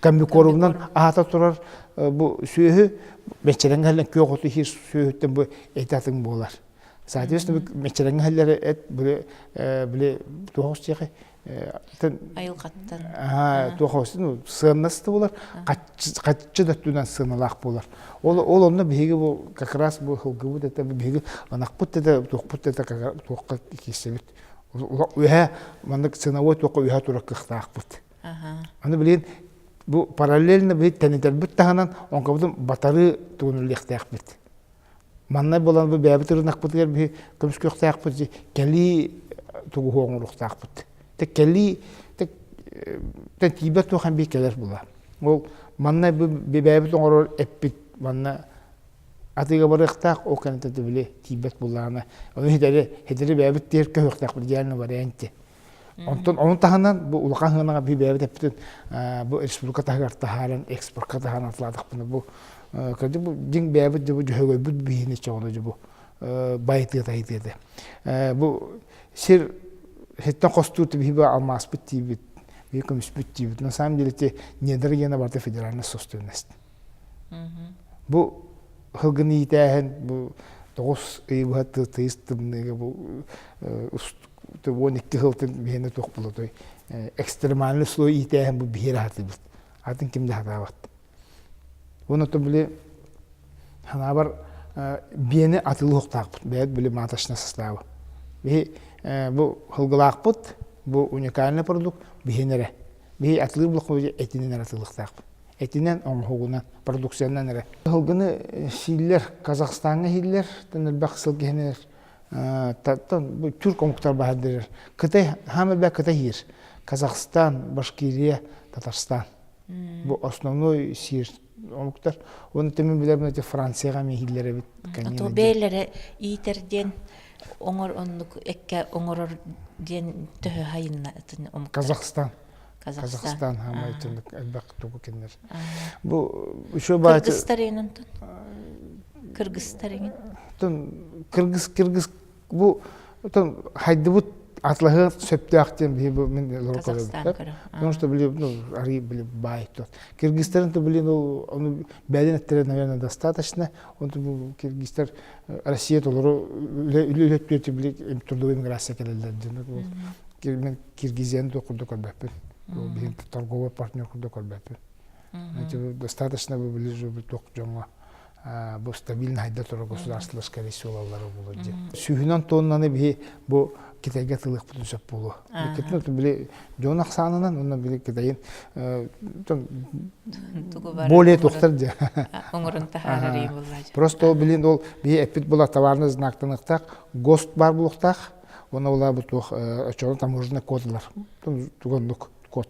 Комбикорумнан ата турар бу сүйөһү мечерен гален көөгөтү хир сүйөһүттен бу этатын болар. Соответственно, мечерен галлары эт биле тоғыстығы айылғаттан. Тоғыстың сыгыннасты болар, қатчы даттудан сыгыналақ болар. Ол онна беги бу как раз бу хылгыбы да беги анақпыт да тоқпыт да тоққа кесебет. Уя мандык ценовой тоққа уя тура кықтақпыт. Аны билен бу параллельно бит тенетер бит таханан онкабудun батары тугунлыктакпыт. Манна болан бу бәбитирнакпытыр би көмскөктакпыт, кели тугу хоңуруктакпыт. Тек кели тек тибет тохан би келер була. Ол манна бу бәбит оңор эппит манна атыга барыктак о канатты биле тибет буланы. Аны хедери бәбит тер көктакпыт дияны варианты. Он таханан бу улахан ханага би бәбит эппит бу республика тагырта харан экспортка тахан атладык бу кады бу дин бәбит бу жөгөй бу бийне чоңда бу байты тайды. Бу сир хеттен костурты би алмас бит тибит. Би көмүс бит тибит. На самом деле те недергена барты федеральная собственность. Бу хылгыны итәһен бу тогус ыйбаты тыйстымныгы бу то вон ихтилтен бихне тох булды. Экстремальный слой итәһен бу бираты бит. Атын кимдә хатабат. Уны то биле ханабар биене атылык тагып, бәд биле маташна составы. Би бу хылгылакпыт, бу уникальный продукт бихенере. Би атылык булык этинен атылык тагып. Этинен оңгугунан продукциянан эре. Хылгыны силлер Казахстанга хиллер, тенел баксыл генер бу түрк оңуктар баһадыр. Кытай хамы бә Кытай хир. Казахстан, Башкирия, Татарстан. Бу основной сир оңуктар. Оны темен билем эти Францияга мехиллере бит. То бейлере итерден оңор онлук экке оңорор ден төһө хайынна Казахстан. Казахстан хамы түндүк элбак тугу кенер. Бу ушо баат Кыргызстанын Кыргызстанын Кыргыз бу хайдыбыт атлыгы сөптөктен бу мен лоркалып. Потому что биле, ари биле байт. Кыргызстан то биле, он бәден наверное достаточно. Он бу Кыргызстан Россия толору үлөттү биле трудовая миграция келелер. Мен Киргизияны окурду көрбөппүн. Бу торговый партнер окурду көрбөппүн. Это достаточно биле бу ток жоңго. Бу стабильный хайда туру государство скорее всего аллары болду. Сүйүнөн тоннаны би бу Китайга тылык бүтүнсөп болу. Кетмек биле жонак санынан уну биле Китайын более токтор же. Оңорун тахарары буллар. Просто билин ол би эпит була товарны знактыныктак, ГОСТ бар булуктак, уну улар бу тох очон таможенный кодлар. Тугондук код.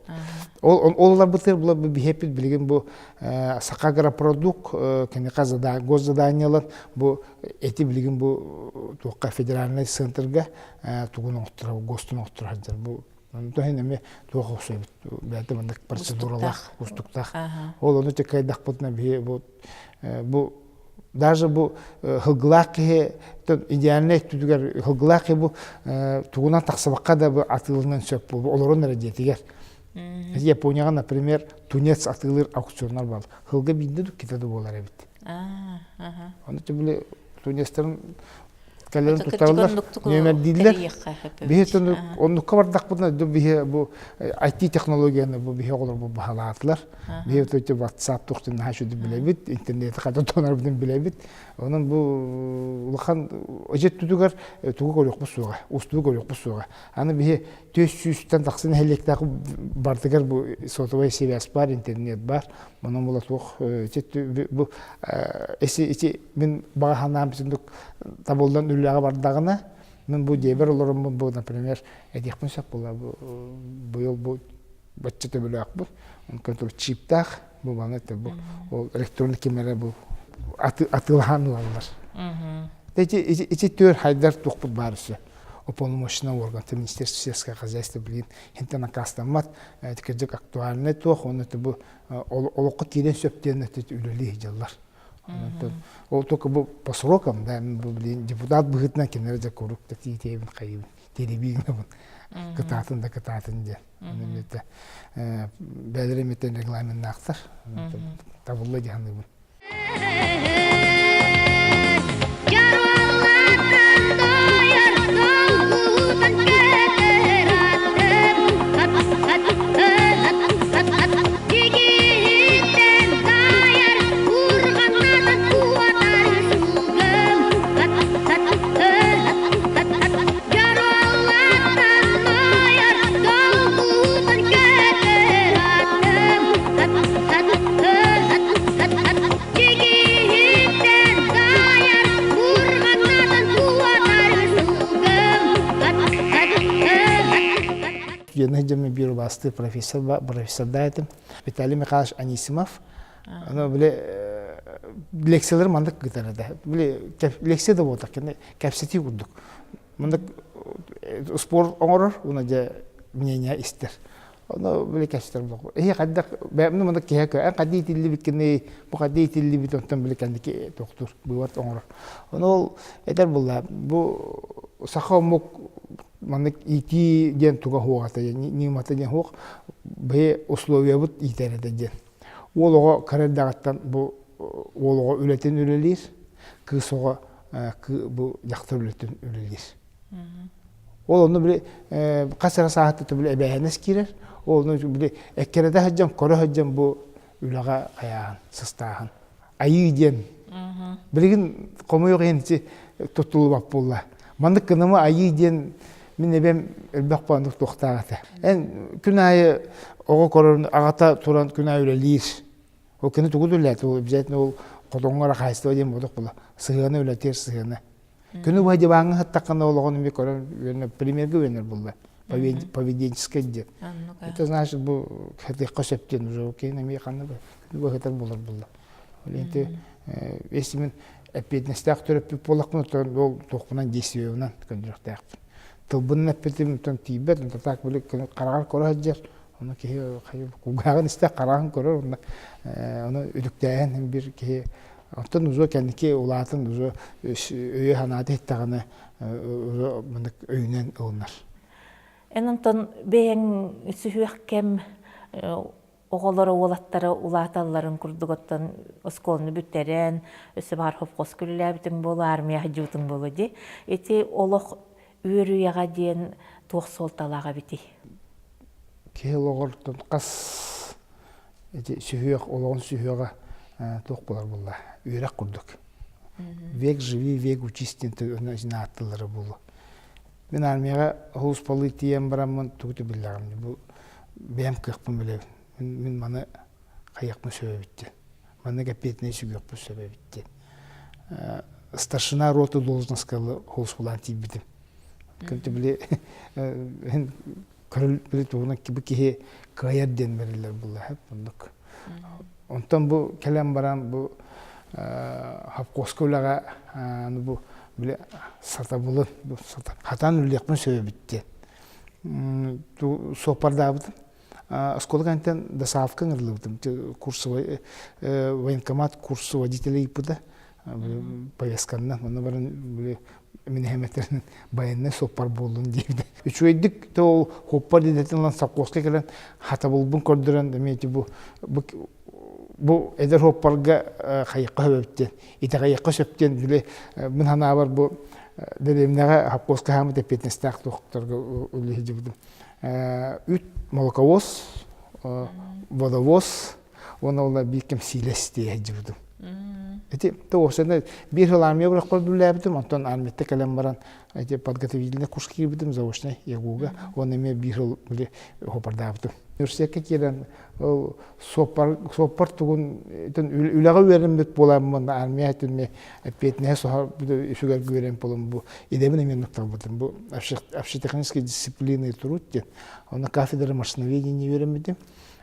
Олар бутер була би эпит билген бу сакагра продукт кене казада госзаданиялар бу эти билген бу токка федеральный центрга тугун октура ГОСТун октура бу то хенеме токка окшойбут. Бәдә мындай процедуралар устуктак. Ол ону тек кайдак бутна би бу даже бу хылгылакы идеальный түдүгөр хылгылакы бу тугунан таксабакка да бу атылынан сөп бу олорун радиетигер. Японияга, например, тунец атылыр аукционнар бар. Хылга бинде китеде болар бит. Аны биле тунецтерин калерин туталар. Немер дилер. Бихетен онну кабардак бутна бихе бу IT технологияны бу бихе олор бу баалатлар. Бихе төтө WhatsApp токтун хашуды биле бит, интернет када тонар биден биле бит. Онун бу улахан öjet түдүгөр тугу көрөк бу суга, устуу көрөк бу суга. Аны бихе 400-тен таксын хелектак бардыгар бу сотовый связь бар, интернет бар. Монун була тук бу эси мен баганам бүтүндүк табылдан үлләгә бардагына мен бу дебер олорум бу, например, эдик мусак була бу бу бачча төбөлөк бу. Он контроль чиптак бу банет бу. Ол электроник камера бу атылганлар. Эти төр хайдар тукпут барысы. Уполномоченный орган, это Министерство сельского хозяйства, блин, это накастамат, это как актуальный тох, он это был олоко кирен сөптен это үлелі жылдар. Ол только был по срокам, да, блин, депутат быгытна кенер за коррупция тиебин кайыбын, теребигин. Кытатын да кытатын де. Немете бәдереметтен регламент нақтар. Табылы дегенде бұл. Yeni cemi bir bastı profesör daydım. Vitaly Mikhailovich Anisimov. Onu böyle leksiyalar mandık gitarada. Böyle leksiya da oldu. Yani kapsiti kurduk. Mandık spor onar, ona da мнение ister. Onu böyle kapsitler bulduk. Kadar ben mandık ki en kadar dilli bitkiğini, bu kadar dilli bitontan böyle kendiki doktor bu var onar. Onu eder bulla. Bu sahamuk mandık iti gen tuga hoğata yani nimata gen hoğ be условия bud iterede gen. Oloğa karar dağıttan bu oloğa ületen ülelir, kısoğa bu yaktır ületen ülelir. Onu böyle kasara saatte böyle ebehenes girer. Onu böyle ekkerede haccan, kora haccan bu ülağa ayağın, sıstağın. Ayı gen. Bilgin komuyor yani tutulu bap bolla. Mandık kınımı ayı gen min ebem elbaq bandık toxtağıta. En günayı oğa korun ağata turan günay ülelir. O kını tuğu düllet. O bizatın o kodonlara kayıstı o dem boduk bula. Sığını ületir sığını. Günü bu hacıbağını hattaqında olağını bir korun primergi vener bulla. Поведенческий дед. Это значит, bu хатыqqa söpten уже окей, нами қаны bu хатар болар bulla. Оленте если мен опетнестақ төрөп болақмын, ол тоқпынан действиевынан көндіріқтақ. Тылбынын әппетім тейбет, так бөлек қарағар көрі жер. Оны кеге кугағын істе қарағын көрі, оны үдіктәйін бір кеге. Онтан ұзы кәндіке ұлатын ұзы өйе ханаты еттағаны өйінен ұлынар. Энонтон бейін сүхіқ кәм оғылары олаттары улаталарын күрдігіттен осколыны бүттерен, өсі бар хопқос күлілі бітін болу, армия жутың болу де. Эти олық үйіріяға дейін тоқ солталаға біті. Кейл оғырттың қас сүхіқ, олығын сүхіға тоқ болар болла. Үйрек күрдік. Век живи, век учистенті өңізіне аттылары болу. Мен армияға хұлыс полы тием барамын түгіті білдіғам. Бұл бәм қиқпын білебін. Мен маны қайықпын сөбе бітті. Маны кәпетіне сүгіқпін сөбе бітті. Старшина роты должносткалы хұлыс болан тиіп бітім. Көмті біле, көріл біле туғына кібі кеге қайырден берілер бұлла. Онтан бұл кәлем барам, бұл хапқосқа өліға біле сата болын, хатан үліқпін сөбе бітті. Соқпарда бұдым. Сколько антен досавка ngırlıbdım. Kursu военкомат kursu водителей ипыда повестканнан. Оны барын böyle минехеметтерин баянна соппар болдун deydi. Üçüydük de o hoppar dedeten lan sapkoska gelen hata bulbun kördüren demeyti bu eder hopparga kayıqqa höbütten. Ite kayıqqa söpten bile min hana var bu dedemnege hapkoska hamı tepetnestak doktorga öyle jibdim. Üt молоковоз, водовоз, оны олар бекем силес дей жүрдім. То осыны бір жыл армия бірақ көрділі әбдім, онтан армиятта кәлем баран подготовительный курс кирбідім заочный егуға, оны мен бір жыл хопарда әбдім. Университетке керен сопар тұғын үліға өрім бет боламын, армия әтін әпетіне сүгер көрем болым бұл. Едемін мен нұқтал бұдым. Бұл общетехнический дисциплины тұруд ден. Оны кафедра машиноведения өрім бедім.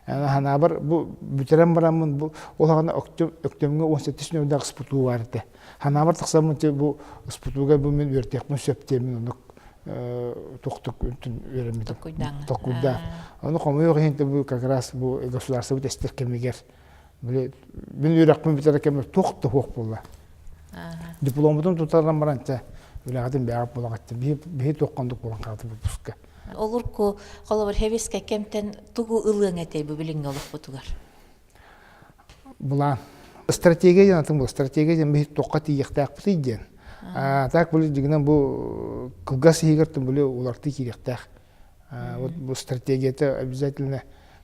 Хана бар, бұл бүтерен барамын, ол ғана өктемге 17 нөмірді спуту барды. Хана бар тақсамын, бұл спутуға бұл мен өртекпін сөптемін, тоқтық өремедім. Тоққұйда. Оны қомай оғын бұл как раз бұл государство тестер кемегер. Мен өрекпін бітері кемер тоқты хоқ болла. Дипломбудың тұтардан баранша өлеғадың бәғап болағатты. Бейі тоққандық болан қағды бұл бұсқа. Олурку колобор хевиске кемтен тугу ылың этей бу билиң олук бутугар. Булан. Стратегия жанатын бұл. Стратегия жан бейт тоққа тиектақ бұты иден. Так бұл жігінен бұл кылгас егертін бұл оларты керектақ. Бұл стратегияты обязательно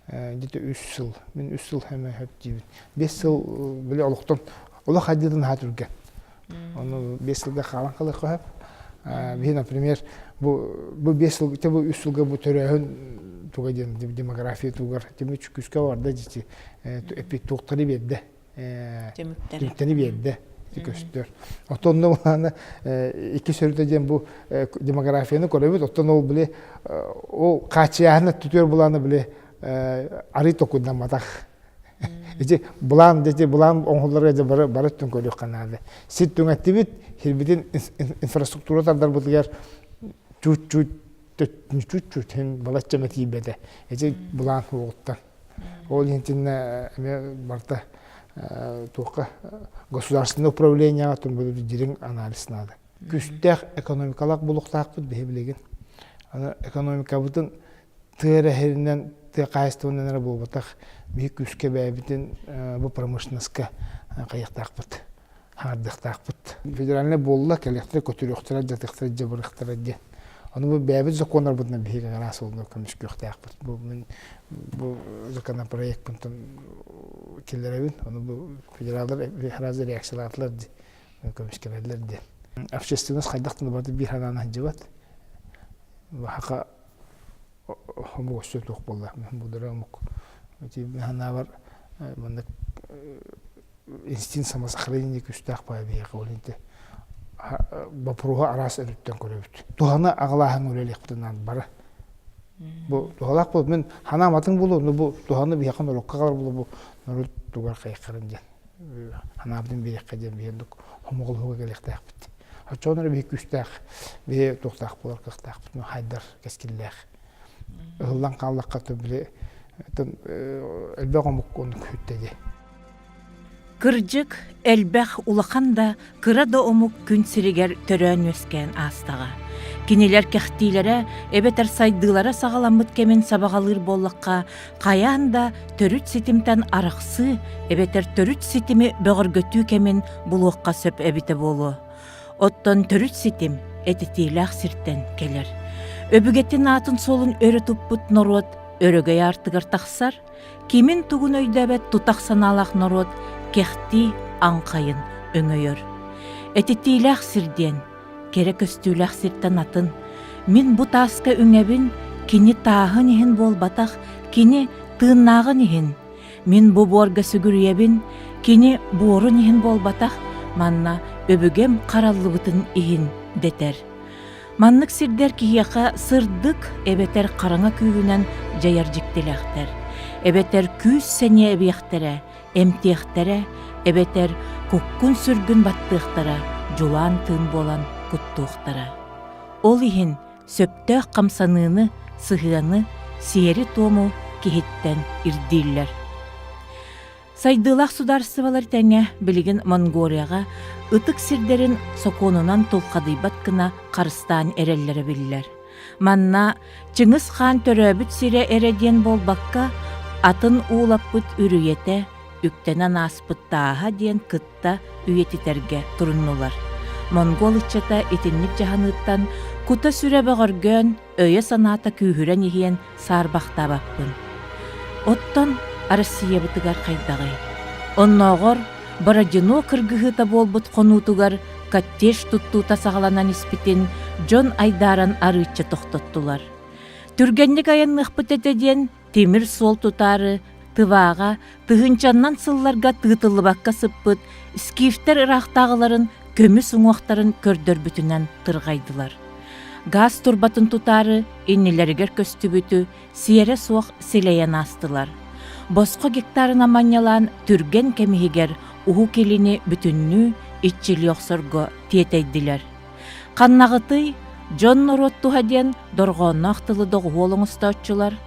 где-то 3 жыл. Мен 3 жыл хәмі хөп дейбін. 5 жыл бұл олықтан. Олық адилін хат үрген. Оны 5 жылға қалан қалай қойып. Мен, например, бұл 5 жыл, 3 жылға бұл төрәйін туға ден демография туғар. Темі чүкіске варда жеті әпет тоқтары берді. Теміктері берді. Көстер. Оттон оланы 2 сөріті ден бұл демографияны көребет. Оттон ол біле ол қачияны түтер бұланы біле ары тоқудан матақ. Бұлан оңғыларға бары түн көрек қанады. Сет түн әтті бет, хербетін инфраструктура тардар бұтығар чуть-чуть балат жәмәті ебеді. Бұлан оғыттан. Ол ентін барта тоққа государственное управление атын бұл дирин анализ нады. Күстәқ экономикалақ бұлықтақ бұд бе білеген. Экономика бұдың тығыр әхерінен қайыстығынан әрі бұл бұтақ бейік күске бәйбітін бұл промышленностқа қайықтақ бұд, хардықтақ бұд. Федеральный болыла кәлектері көтіріқтірі, жатықтыры, жабырықтыры де. Оны бұл бәйбіт закондар бұдына бейік ағарас олды көмішкі өқтақ бұд. Бұл законопроект бұнтын келдеребин, оны бұл федералдар разы реакциялатылар де, көмішкелерлер де. Общественность қайдақтың барды бір хананы жабат. Хақа хомы өсі тоқ болды. Бұдыра ұмық. Хана бар, инстинкт самосохранение күстақ бай бейіқі олынды. Бапыруға арас өріттен көребіт. Туханы ағылағын өлеліктінен бары. Бұл тухалақ бұл, мен хана матың болу, бұл туханы бейіқін өліққа қалар болу, бұл туғар қайыққарын ден. Хана абдың бейіққа ден бейіндік, хомығыл хуға келектақ бітті. Хачонары бейік күстақ, бейі тоқтақ болар қықтақ бітті, хайдар кәскелләқ. Ұғылдан қалаққа төбілі, әлбәқ омық оны күттеді. Кыржык элбэх улаханда кырада омук күн сиригер төрөн өскен астага. Кинелер кехтилere эбетер сайдылара сагаламыт кемен сабагалыр боллакка каяанда төрүт ситимтен араксы эбетер төрүт ситими бөгөргөтүү кемен булуакка сөп эбите болу. Оттон төрүт ситим этитилах сирттен келер. Өбүгеттин атын солун өрө туппут норот өрөгөй артыгар таксар, кимин тугун өйдөбет тутак саналак норот кехти аңқайын өңөйөр. Этитилах сирден, керек өстүлах сирттен атын. Мин бу таска өңөбін, кини тағын ихин бол батақ, кини тыыннағын ихин. Мин бу борга сүгүрүйебін, кини борун ихин бол батақ, манна өбүгем қараллыбытын ихин детер. Маннык сирдер кияқа сырдык эбетер қараңа күйінен жаяр жиктелектер. Эбетер күйс сәне эбияқтері, эмтиэхтере, эбетер куккун сүргүн баттыхтара, жулан тын болан куттуухтара. Ол ихин сөптөөх камсаныыны, сыхыаны, сиери тому кихиттен ирдиллер. Сайдылах сударсывалар тәңе билигин Монгорияга ытык сирдерин соконунан толкадыйбат кына Карыстан эреллери биллер. Манна Чыңгыз хан төрөбүт сире эреден болбакка атын уулаппыт үрүйете, үктенен аспыттааға ден кытта үйетитерге туруннулар. Монгол иччата итинник жаханыттан кута сүрэ бөгөргөн өйө санаата күүхүрэн ихиен саарбахтабаппын. Оттон Россия бытыгар кайдагай. Онногор Бородино кыргыхыта болбут конуутугар каттеш туттуута сагаланан испитин Джон Айдаран арыычча тохтоттулар. Түргенник аянныхпыт этеден темир сол тутары тываға, тыгынчаннан сылларга тыгытылыбакка сыппыт, скифтер ырақтағыларын көмүс уңуақтарын көрдөр бүтінен тырғайдылар. Газ турбатын тутары, иннелерігер көстүбүтү, сиере суақ селейен астылар. Босқо гектарына маньялан түрген кемихигер уху келини бүтүннү итчили оксорго тиетейдилер. Каннағыты Джон Роттухаден дорғонна ақтылы доғы олыңыстаучылар.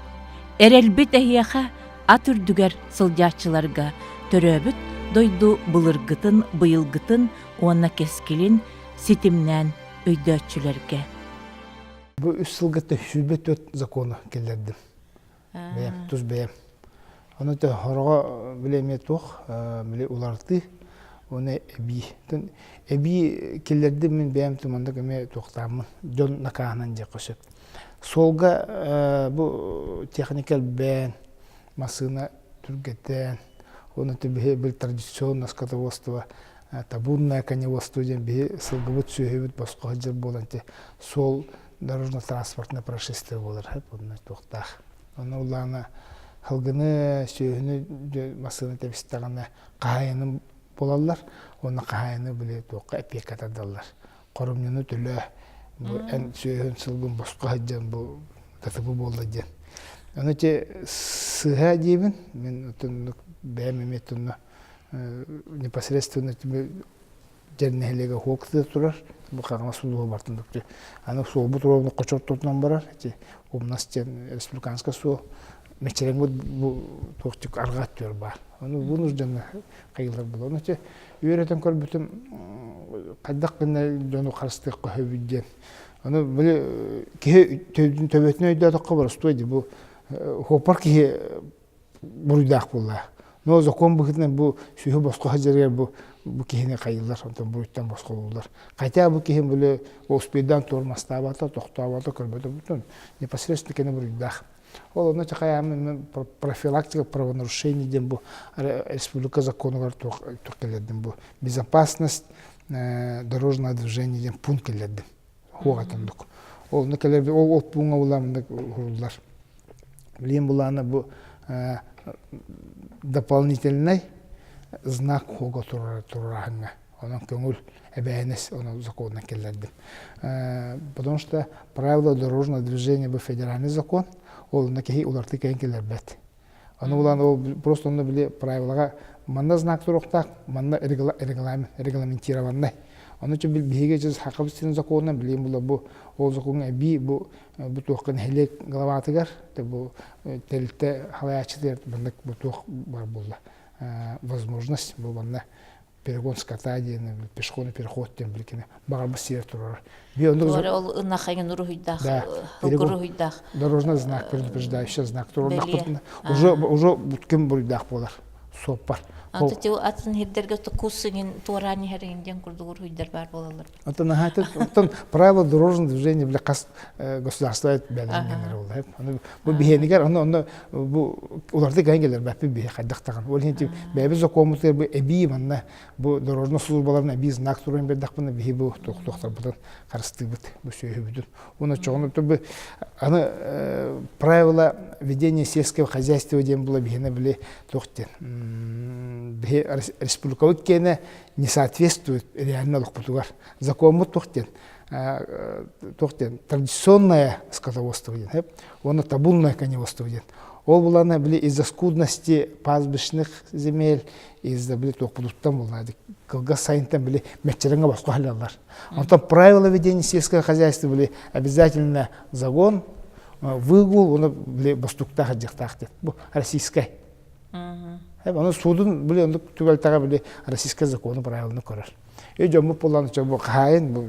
Эрелбит эхияха ат үрдүгер сылдячыларга төрөбүт дойду былыргытын, быйылгытын, уанна кескилин ситимнен өйдөчүлерге. Бу 3 сылгытта сүлбет өт законы келдердим. Бәм, туз бәм. Оны да хорого билеме тух, биле уларты, оны эби. Тон эби келдердим мен бәм туманда кеме туктамын. Жон наканан же кошып. Солга бу техникал бән машина түргеттен, оны да бил традиционное скотоводство, табунное коневодство ден бил сылгыбыт сүйөбүт башка жер боланте. Сол дорожно-транспортное происшествие болар, бұны тоқтақ. Оны улана халгыны сүйіні масыны тәбістіғаны қағайыны болалар, оны қағайыны біле тоққа әпек атадалар. Қорымнені түлі ән сүйін сылгын босқа хаджан бұл татыбы болды ден. Оны те сыға дейбін, мен бәмеме тұнны непосредственно жернәлеге хоқты тұрар, бұл қағына сулуы бартындық. Аны суы бұт ровны қочор тұтынан барар. У нас республиканская су мечерен бұл тоқтик арғат төр бар. Оны бұл нужданы қайылар бұл. Оны те үйретен көр бүтін қайдақ қына жону қарыстық қөй бүдден. Оны біле кеге төбетіне өйді атыққа бар ұстойды. Бұл хопар кеге бұруйдақ болла. Но закон бұхытынан бұл сүйі босқа хажаргер бұл кехіне қайылар, онтан бұруйттан босқа болулар. Қайта бұл кехін біле успейдан тұрмаста абата, тоқта абата көрбеті бұтын. Непосредственно кені бұруйдақ. Ол оны чақаямын профилактика правонарушений ден бұл республика законығар тұқ келедім бұл. Безопасность дорожного движения ден пункт келедім. Хоғатындық. Ол пунға оламында құрылдар. Білейін бұланы бұл дополнительный знак хога турараханга. Onun көңіл әбәйінес, оны законына келдердім. Потому что правила дорожного движения бұл федеральный закон, ол накехи уларты кәйін келдер бәт. Оны просто оны біле правилаға манна знак тұрықтақ, манна регламентированный. Onun için bilgiye cez hakabısının zakonuna bileyim bu o zakonun ebi bu toqın helek glavatıgar bu telte halayachıdır bu toq var bulda возможность bu bana перегон скота дейін пешеходный переход дейін білкені бағар бұл сер тұрар. Ол ынақайын ұрығыдақ, бұлғырығыдақ. Дорожный знак, предупреждающий знак тұрар. Уже бүткім бұрыдақ болар, соп бар. Антыте атын хердерге кусыгин туарани херинден курдугур хуйдар бар болалар. Антон правила дорожного движения для государства белгиленер болду. Бу бихенигер аны бу уларды кайгелер бапи бихе кайдактаган. Ол хенти бәбе законмутер бу эби манна бу дорожный службаларына эби знак турын бердакпына бихе бу токтор будан карыстыбыт бу сөйөбүдүн. Уна чоңну бу аны правила ведения сельского хозяйства дем было бихене биле токтен. Республиковый кене не соответствует реально лохпутугар. Закон тухтен. Традиционное скотоводство. Он табунное коневодство. Ол буланы били из-за скудности пастбищных земель, из-за били тохпутуттан булады. Кылга сайынтан били мечеренге басқа халялар. Онтан правила ведения сельского хозяйства были обязательно загон, выгул, он били бастукта хаджихтах. Бу российской. Оны судын біле онды түгелтаға біле российский законы правиланы көрер. Жомы боланы бұл қайын бұл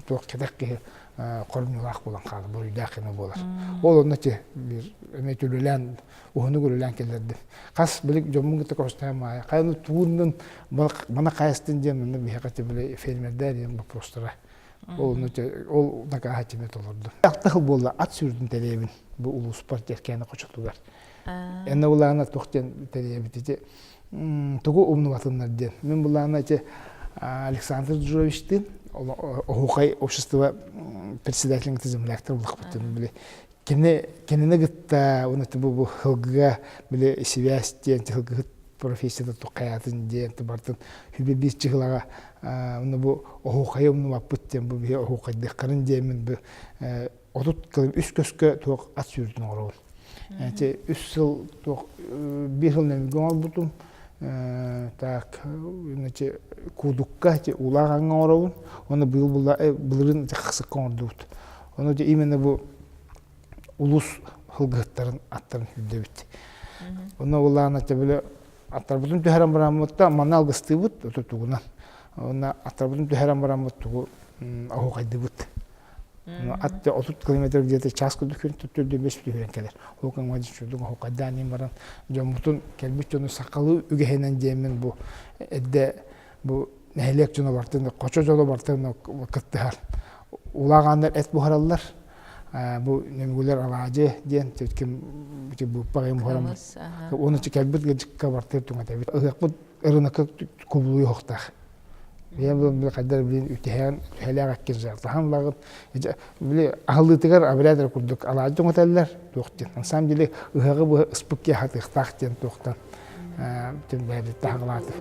тоқ кетек ке қорынылақ болан қалды, бұл үйдақыны болар. Ол оны те өме түлілән, ұғыны көрілән келдерді. Қас білік жомын кеті көрістайым ая. Қайыны туғынның мана қайыстын дем, оны бейқаты біле фермердер дем бұл простыра. Ол нақа хатимет олырды. Ақтықыл болды ат сүрдің тәлебін бұл ұлы спорт еркені қочықтылар. Әнне бұлағына тоқтен тәребететі тұғы умныватынлар ден. Мен бұлағына Александр Джуровичтің оғуқай общество председателінің тізімләктір бұлақ бұттың. Кенені ғытта, оны бұл хылғыға связь ден, хылғыт профессияда тұқаятын ден, бартын хүбе бес чығылаға бұл оғуқай умнывап бұттен, бұл оғуқайдық қырын демен, отут кылым үс көскі тоқ ат сүрдің орауын. Үш жыл, бір жыл нәмеген ал бұтым. Кудукка улағанға орауын. Оны бұлырын қысыққа орды бұт. Оны именно бұл ұлыс хылғыттарын аттарын хүлді біт. Оны улағына аттар бұтым түхәрін барамытта мана алғысты бұт, өті тұғынан. Оны аттар бұтым түхәрін барамыт тұғы ағуқайды бұт. Атты 30 км где-то час күдүкүн түттүрдү 5 түһүрен келер. Хокан мадис чурдуң хокадаани баран жомутун келбүчөнү сакалы үгехенен демен бу эдде бу нәһелек жона бартын кочо жоло бартын кыттыар. Улагандар эт бухараллар. Бу немгүлер алаажы ден төткем бу багым бухарам. Оны чекелбит гыжыкка бартыр туңа да. Ыгык ырынакы кубулуй хоктах. Я был кадар блин үтәһән хәләгә кизәр. Таһам лагып биле ахлытыгар абрядыр курдук алаажы готеллар токтын. На самом деле ыгы бу спукке хатык тактен токтан. Тем бәле тагылаты.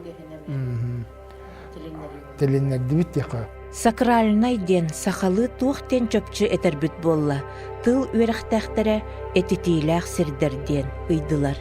Теленнәр дибит яка. Сакральный ден сахалы туохтен чөпчү этербүт болла. Тыл үерехтәхтәре этитиләх сирдерден ыйдылар.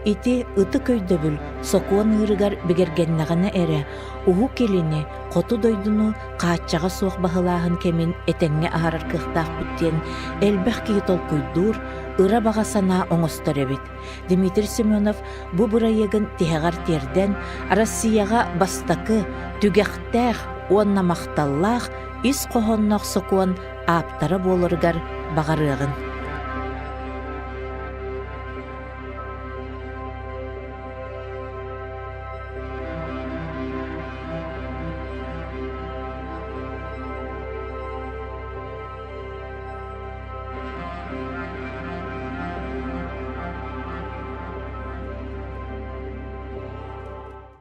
Ити ыты көйдөбүл сокуан ырыгар бигергеннагана эре уху келини коту дойдуну кааччага суох бахылаахын кемин этеңне ахарар кыхтаах бүттен элбэх киитол куйдуур ыра багасана оңостор эбит. Дмитрий Семенов бу бырайыгын тиһэгар терден Россияга бастакы түгәхтәх уонна макталлаах ис кохоннох сокуан ааптара болоргар багарыгын